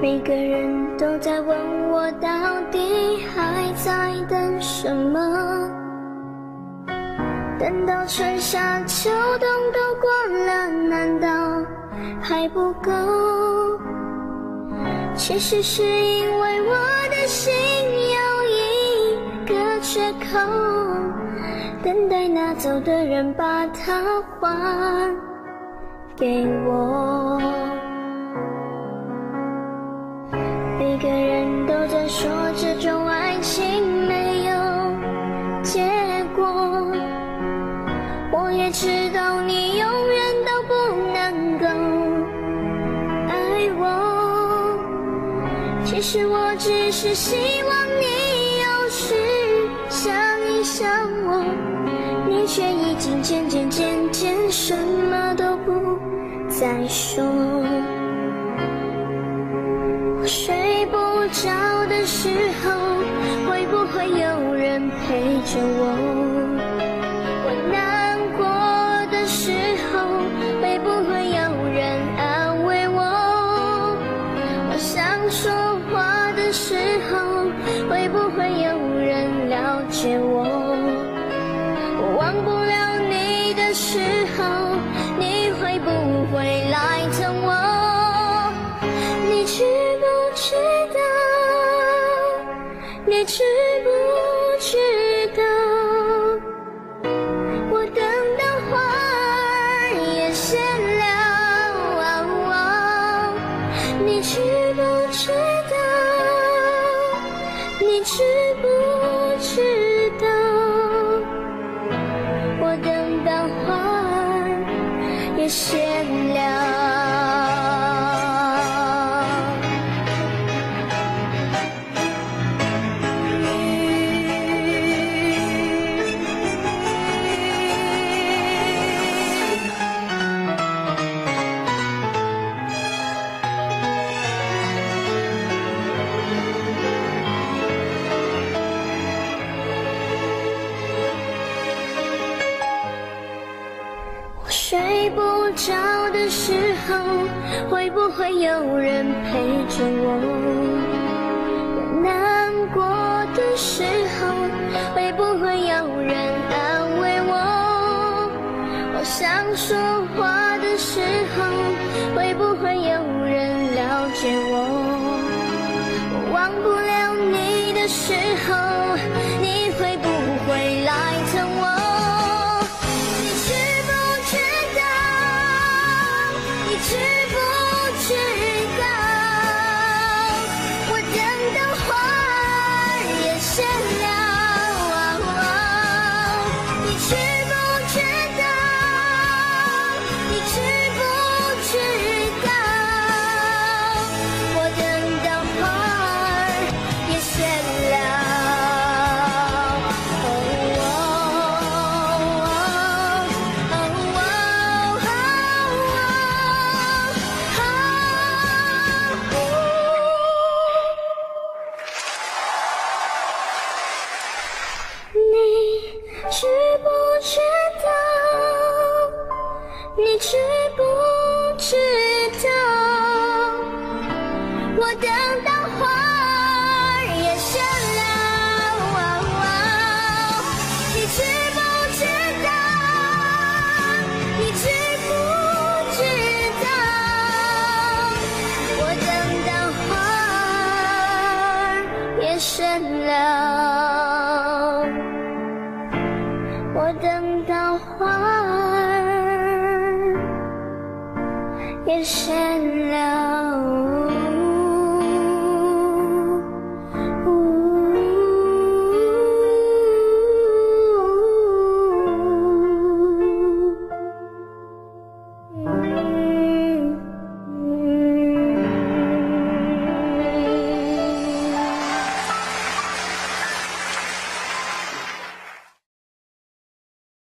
每个人都在问我到底还在等什么，等到春夏秋冬都过了，难道还不够？其实是因为我的心有一个缺口，等待拿走的人把它还给我。每个人都在说这种爱情没有结果，我也知道你永远都不能够爱我，其实我只是希望你有时想一想我，你却已经渐渐什么都不再说。我睡不着的时候，会不会有人陪着我？我难过的时候，会不会有人安慰我？我想说话的时候，会不会有人了解我？我忘不了你的时候，你会不会来疼我？你知不知道？你知不知道？我等的花儿也谢了。你知不知道？你知不知道？我等的花儿也谢了。睡不着的时候，会不会有人陪着我？我难过的时候，会不会有人安慰我？我想说话的时候，会不会有人了解我？我忘不了你的时候，你会不会来疼我？知不知道？我等的花儿也谢了。你知不知道？你知不知道？我等的花儿也谢了。知不知道？你知不知道？我等到花儿也谢了。你知不知道？你知不知道？我等到花儿也谢了。我等到花儿也谢了。你。